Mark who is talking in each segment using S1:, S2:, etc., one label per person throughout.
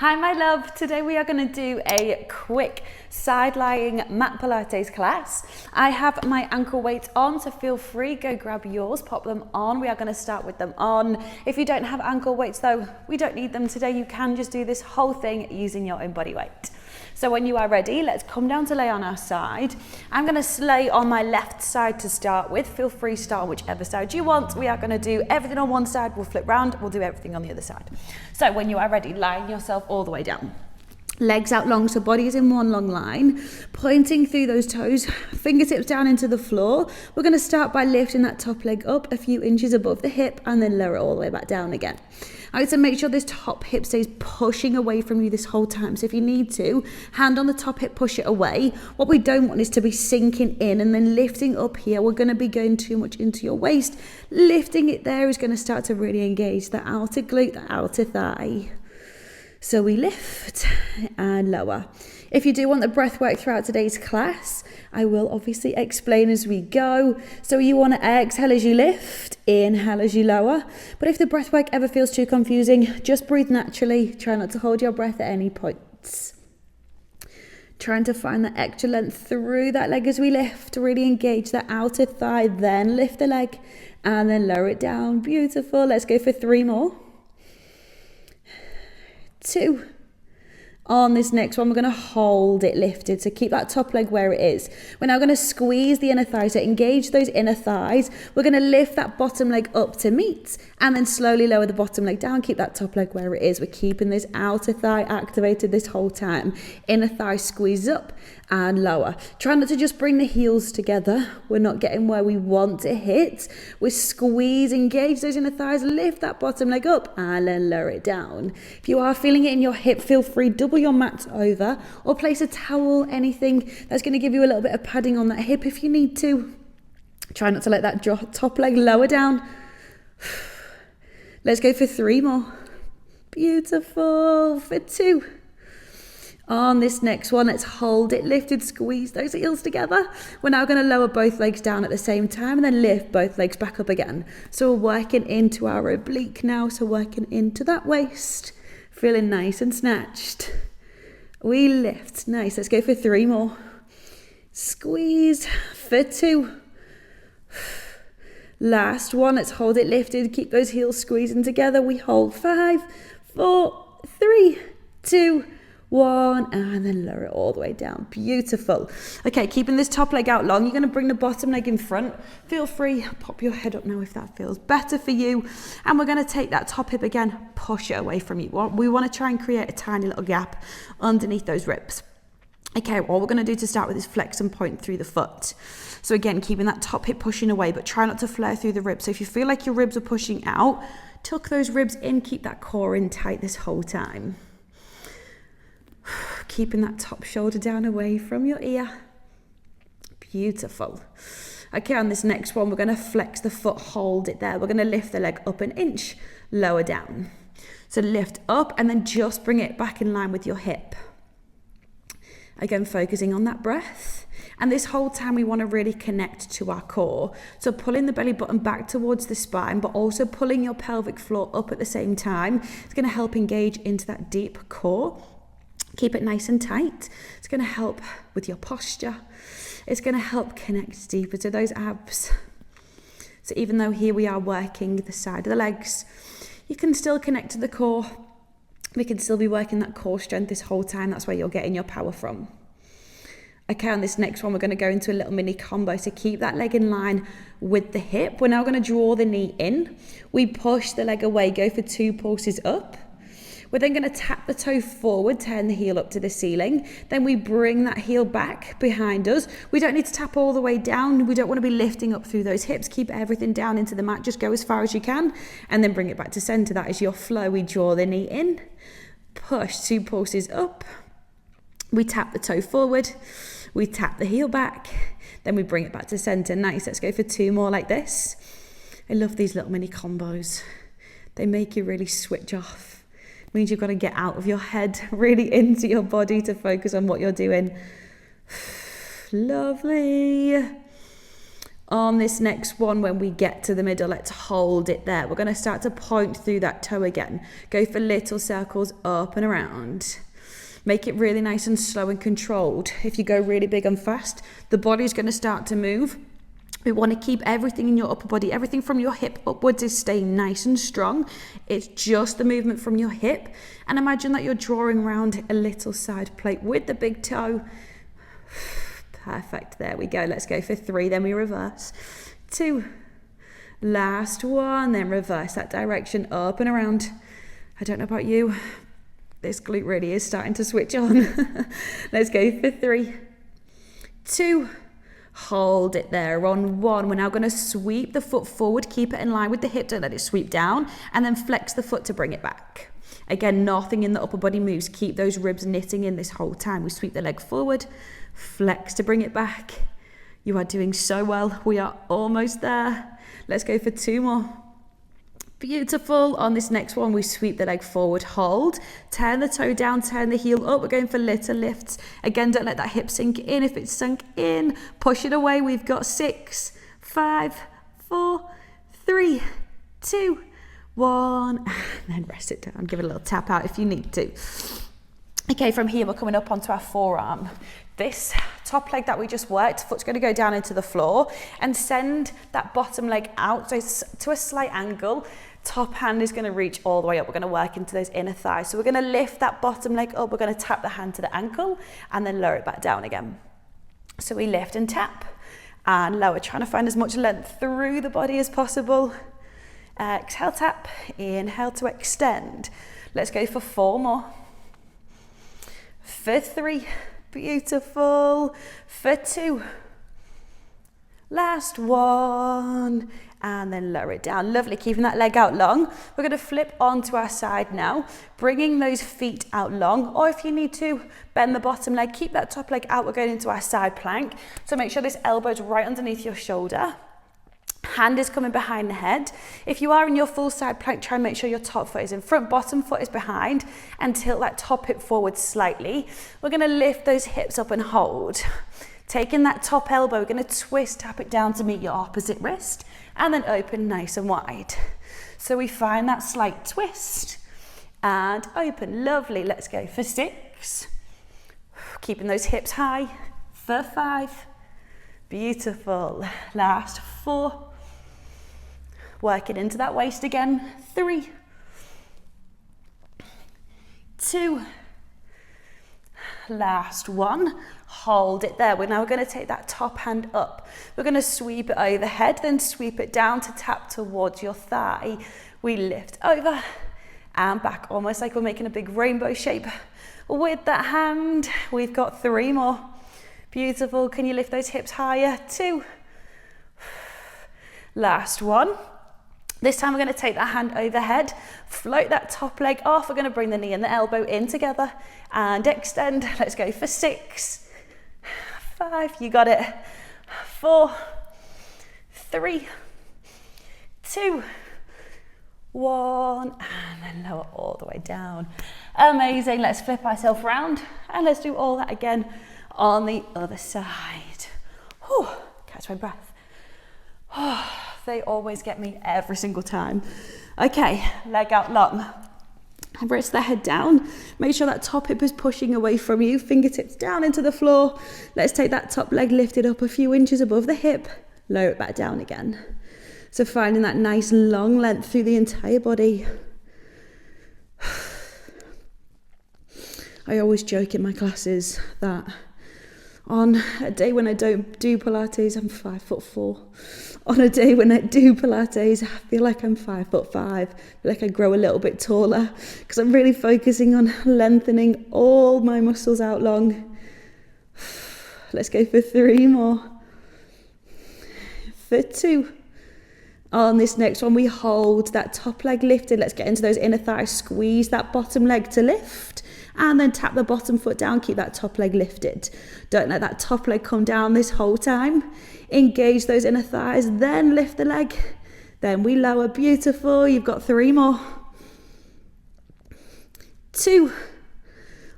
S1: Hi my love, today we are going to do a quick side lying mat Pilates class. I have my ankle weights on, so feel free, go grab yours, pop them on. We are going to start with them on. If you don't have ankle weights though, we don't need them today. You can just do this whole thing using your own body weight. So when you are ready, let's come down to lay on our side. I'm going to lay on my left side to start with. Feel free to start on whichever side you want. We are going to do everything on one side, we'll flip round, we'll do everything on the other side. So when you are ready, line yourself all the way down. Legs out long, so body is in one long line, pointing through those toes, fingertips down into the floor. We're going to start by lifting that top leg up a few inches above the hip and then lower it all the way back down again. I like to make sure this top hip stays pushing away from you this whole time. So if you need to, hand on the top hip, push it away. What we don't want is to be sinking in and then lifting up here. We're going to be going too much into your waist. Lifting it there is going to start to really engage the outer glute, the outer thigh. So we lift and lower. If you do want the breath work throughout today's class, I will obviously explain as we go. So you want to exhale as you lift, inhale as you lower. But if the breath work ever feels too confusing, just breathe naturally. Try not to hold your breath at any points. Trying to find that extra length through that leg as we lift. Really engage that outer thigh, then lift the leg and then lower it down. Beautiful. Let's go for 3 more. 2. On this next one, we're going to hold it lifted. So keep that top leg where it is. We're now going to squeeze the inner thighs. So engage those inner thighs. We're going to lift that bottom leg up to meet and then slowly lower the bottom leg down. Keep that top leg where it is. We're keeping this outer thigh activated this whole time. Inner thigh squeeze up and lower. Try not to just bring the heels together. We're not getting where we want to hit. We squeeze, engage those inner thighs, lift that bottom leg up and then lower it down. If you are feeling it in your hip, feel free, double your mat over or place a towel, anything that's going to give you a little bit of padding on that hip if you need to. Try not to let that top leg lower down. Let's go for 3 more. Beautiful. For 2. On this next one, let's hold it lifted, squeeze those heels together. We're now going to lower both legs down at the same time and then lift both legs back up again. So we're working into our oblique now, so working into that waist. Feeling nice and snatched. We lift. Nice. Let's go for 3 more. Squeeze for 2. Last one. Let's hold it lifted. Keep those heels squeezing together. We hold 5, 4, 3, 2, 1, and then lower it all the way down. Beautiful. Okay, keeping this top leg out long, you're going to bring the bottom leg in front. Feel free, pop your head up now if that feels better for you. And we're going to take that top hip again, push it away from you. We want to try and create a tiny little gap underneath those ribs. Okay, what we're going to do to start with is flex and point through the foot. So again, keeping that top hip pushing away, but try not to flare through the ribs. So if you feel like your ribs are pushing out, tuck those ribs in, keep that core in tight this whole time. Keeping that top shoulder down away from your ear. Beautiful. Okay, on this next one, we're going to flex the foot, hold it there. We're going to lift the leg up an inch, lower down. So lift up and then just bring it back in line with your hip. Again, focusing on that breath. And this whole time we want to really connect to our core. So pulling the belly button back towards the spine, but also pulling your pelvic floor up at the same time. It's going to help engage into that deep core. Keep it nice and tight. It's going to help with your posture. It's going to help connect deeper to those abs. So even though here we are working the side of the legs, you can still connect to the core. We can still be working that core strength this whole time. That's where you're getting your power from. Okay, on this next one, we're going to go into a little mini combo. So keep that leg in line with the hip. We're now going to draw the knee in. We push the leg away, go for 2 pulses up. We're then going to tap the toe forward, turn the heel up to the ceiling. Then we bring that heel back behind us. We don't need to tap all the way down. We don't want to be lifting up through those hips. Keep everything down into the mat. Just go as far as you can and then bring it back to center. That is your flow. We draw the knee in, push 2 pulses up. We tap the toe forward. We tap the heel back. Then we bring it back to center. Nice. Let's go for 2 more like this. I love these little mini combos. They make you really switch off. Means you've got to get out of your head, really into your body to focus on what you're doing. Lovely. On this next one, when we get to the middle, let's hold it there. We're going to start to point through that toe again. Go for little circles up and around. Make it really nice and slow and controlled. If you go really big and fast, the body's going to start to move. We want to keep everything in your upper body, everything from your hip upwards is staying nice and strong. It's just the movement from your hip. And imagine that you're drawing around a little side plate with the big toe. Perfect, there we go. Let's go for 3, then we reverse. 2, last one, then reverse that direction up and around. I don't know about you, this glute really is starting to switch on. Let's go for 3, 2, hold it there. On 1, we're now going to sweep the foot forward, keep it in line with the hip, don't let it sweep down, and then flex the foot to bring it back. Again, nothing in the upper body moves. Keep those ribs knitting in this whole time. We sweep the leg forward, flex to bring it back. You are doing so well. We are almost there. Let's go for 2 more. Beautiful. On this next one, we sweep the leg forward, hold, turn the toe down, turn the heel up. We're going for little lifts. Again, don't let that hip sink in. If it's sunk in, push it away. We've got 6, 5, 4, 3, 2, 1, and then rest it down. Give it a little tap out if you need to. Okay, from here, we're coming up onto our forearm. This top leg that we just worked, foot's going to go down into the floor and send that bottom leg out so to a slight angle. Top hand is going to reach all the way up. We're going to work into those inner thighs. So we're going to lift that bottom leg up. We're going to tap the hand to the ankle and then lower it back down again. So we lift and tap and lower, trying to find as much length through the body as possible. Exhale, tap, inhale to extend. Let's go for 4 more. For 3, beautiful. For 2, last one, and then lower it down. Lovely, keeping that leg out long. We're going to flip onto our side now, bringing those feet out long, or if you need to, bend the bottom leg, keep that top leg out. We're going into our side plank, so make sure this elbow's right underneath your shoulder. Hand is coming behind the head. If you are in your full side plank, try and make sure your top foot is in front, bottom foot is behind, and tilt that top hip forward slightly. We're going to lift those hips up and hold. Taking that top elbow, we're going to twist, tap it down to meet your opposite wrist, and then open nice and wide. So we find that slight twist, and open. Lovely. Let's go for 6. Keeping those hips high. For 5. Beautiful. Last 4. Working into that waist again. 3, 2, last 1. Hold it there. We're now going to take that top hand up. We're going to sweep it overhead, then sweep it down to tap towards your thigh. We lift over and back, almost like we're making a big rainbow shape with that hand. We've got 3 more. Beautiful. Can you lift those hips higher? 2. Last 1. This time we're going to take that hand overhead, float that top leg off. We're going to bring the knee and the elbow in together and extend. Let's go for 6, 5, you got it. 4, 3, 2, 1, and then lower all the way down. Amazing. Let's flip ourselves around and let's do all that again on the other side. Whew, catch my breath. They always get me every single time. Okay, leg out long. Rest the head down. Make sure that top hip is pushing away from you. Fingertips down into the floor. Let's take that top leg lifted up a few inches above the hip. Lower it back down again. So finding that nice long length through the entire body. I always joke in my classes that on a day when I don't do Pilates, I'm 5'4". On a day when I do Pilates, I feel like I'm 5'5". I feel like I grow a little bit taller because I'm really focusing on lengthening all my muscles out long. Let's go for 3 more. For 2. On this next one, we hold that top leg lifted. Let's get into those inner thighs. Squeeze that bottom leg to lift. And then tap the bottom foot down, keep that top leg lifted. Don't let that top leg come down this whole time. Engage those inner thighs, then lift the leg. Then we lower, beautiful. You've got 3 more. 2.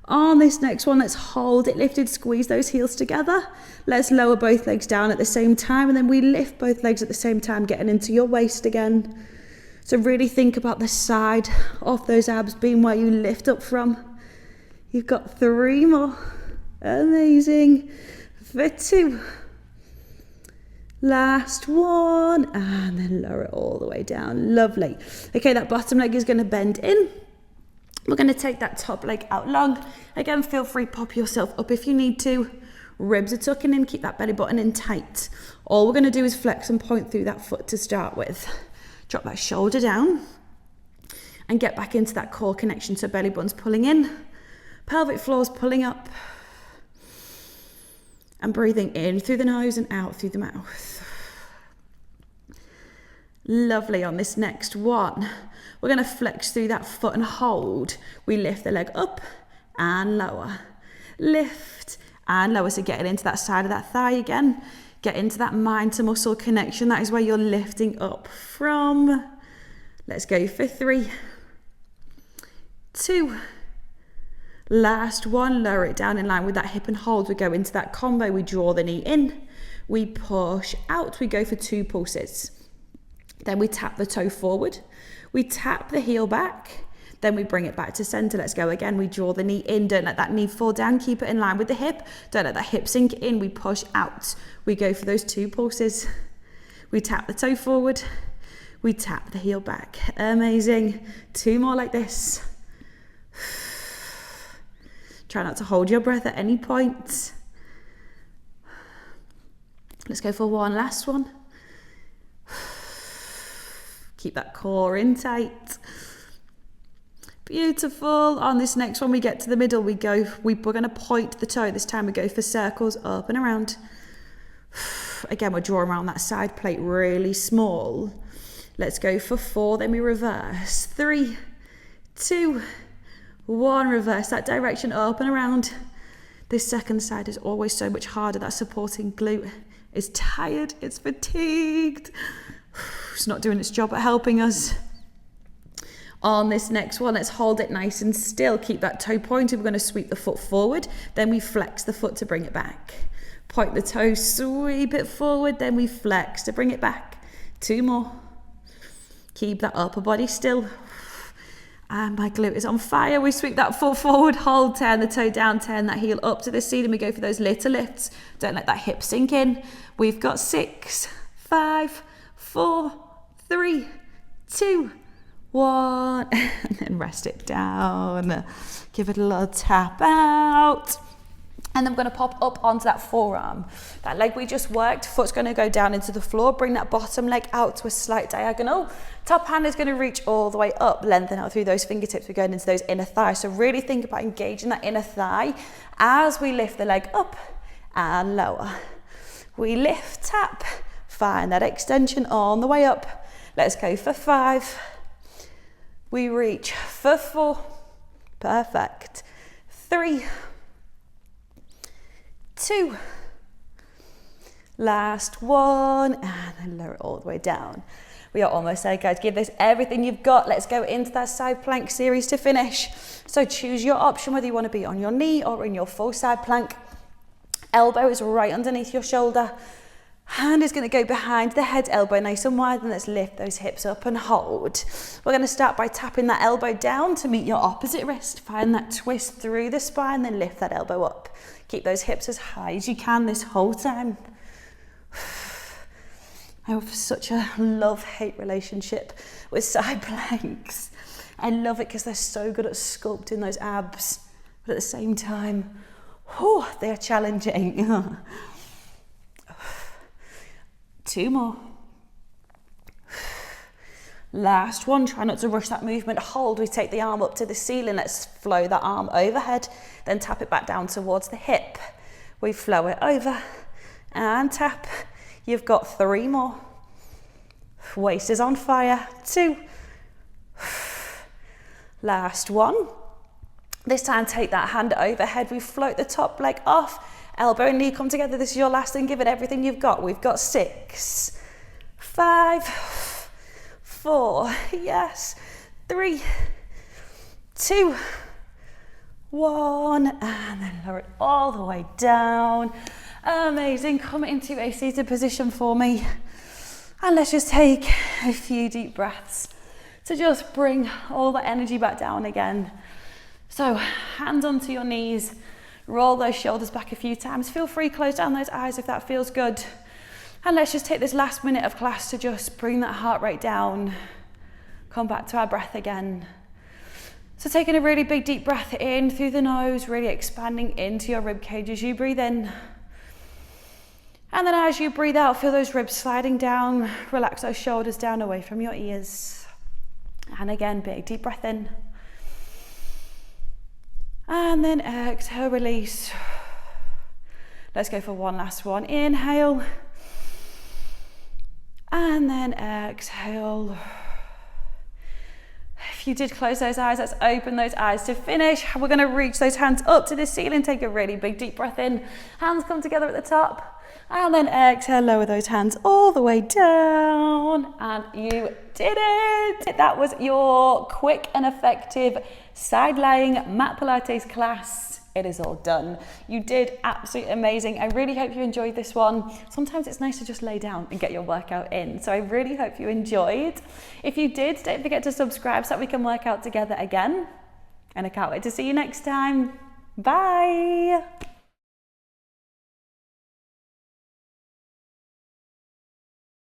S1: On this next one, let's hold it lifted, squeeze those heels together. Let's lower both legs down at the same time, and then we lift both legs at the same time, getting into your waist again. So really think about the side of those abs being where you lift up from. You've got 3 more. Amazing. For 2. Last one, and then lower it all the way down. Lovely. Okay, that bottom leg is going to bend in. We're going to take that top leg out long. Again, feel free, pop yourself up if you need to. Ribs are tucking in, keep that belly button in tight. All we're going to do is flex and point through that foot to start with. Drop that shoulder down and get back into that core connection. So belly button's pulling in, pelvic floor's pulling up. And breathing in through the nose and out through the mouth. Lovely. On this next one, we're going to flex through that foot and hold. We lift the leg up and lower. Lift and lower. So getting into that side of that thigh again. Get into that mind to muscle connection. That is where you're lifting up from. Let's go for 3, 2. Last one, lower it down in line with that hip and hold. We go into that combo. We draw the knee in. We push out. We go for 2 pulses. Then we tap the toe forward. We tap the heel back. Then we bring it back to center. Let's go again. We draw the knee in. Don't let that knee fall down. Keep it in line with the hip. Don't let that hip sink in. We push out. We go for those 2 pulses. We tap the toe forward. We tap the heel back. Amazing. 2 more like this. Try not to hold your breath at any point. Let's go for one last one. Keep that core in tight. Beautiful. On this next one, we get to the middle. We're going to point the toe. This time we go for circles up and around. Again, we're drawing around that side plate really small. Let's go for 4. Then we reverse. 3, 2, 1, reverse that direction up and around. This second side is always so much harder. That supporting glute is tired, it's fatigued. It's not doing its job at helping us. On this next one, let's hold it nice and still. Keep that toe pointed. We're going to sweep the foot forward. Then we flex the foot to bring it back. Point the toe, sweep it forward. Then we flex to bring it back. 2 more. Keep that upper body still. And my glute is on fire. We sweep that foot forward, hold, turn the toe down, turn that heel up to the ceiling. We go for those little lifts. Don't let that hip sink in. We've got 6, 5, 4, 3, 2, 1. And then rest it down. Give it a little tap out. And then we're going to pop up onto that forearm. That leg we just worked, foot's going to go down into the floor. Bring that bottom leg out to a slight diagonal. Top hand is going to reach all the way up. Lengthen out through those fingertips. We're going into those inner thighs. So really think about engaging that inner thigh as we lift the leg up and lower. We lift, tap, find that extension on the way up. Let's go for 5. We reach for 4. Perfect. 3, 2, last one, and then lower it all the way down. We are almost there, guys. Give this everything you've got. Let's go into that side plank series to finish. So choose your option, whether you want to be on your knee or in your full side plank. Elbow is right underneath your shoulder. Hand is going to go behind the head, elbow nice and wide, and let's lift those hips up and hold. We're going to start by tapping that elbow down to meet your opposite wrist. Find that twist through the spine, then lift that elbow up. Keep those hips as high as you can this whole time. I have such a love-hate relationship with side planks. I love it because they're so good at sculpting those abs, but at the same time, they're challenging. 2 more. Last one. Try not to rush that movement. Hold. We take the arm up to the ceiling. Let's flow that arm overhead. Then tap it back down towards the hip. We flow it over and tap. You've got 3 more. Waist is on fire. 2. Last one. This time take that hand overhead. We float the top leg off. Elbow and knee come together. This is your last thing. Give it everything you've got. We've got 6, 5, 4, yes, 3, 2, 1, and then lower it all the way down. Amazing. Come into a seated position for me. And let's just take a few deep breaths to just bring all the energy back down again. So hands onto your knees, roll those shoulders back a few times. Feel free to close down those eyes if that feels good. And let's just take this last minute of class to just bring that heart rate down. Come back to our breath again. So taking a really big deep breath in through the nose, really expanding into your rib cage as you breathe in. And then as you breathe out, feel those ribs sliding down, relax those shoulders down away from your ears. And again, big deep breath in. And then exhale, release. Let's go for one last one. Inhale. And then exhale. If you did close those eyes, let's open those eyes to finish. We're going to reach those hands up to the ceiling. Take a really big deep breath in. Hands come together at the top. And then exhale, lower those hands all the way down. And you did it. That was your quick and effective side-lying mat Pilates class. It is all done. You did absolutely amazing. I really hope you enjoyed this one. Sometimes it's nice to just lay down and get your workout in. So I really hope you enjoyed. If you did, don't forget to subscribe so that we can work out together again. And I can't wait to see you next time. Bye.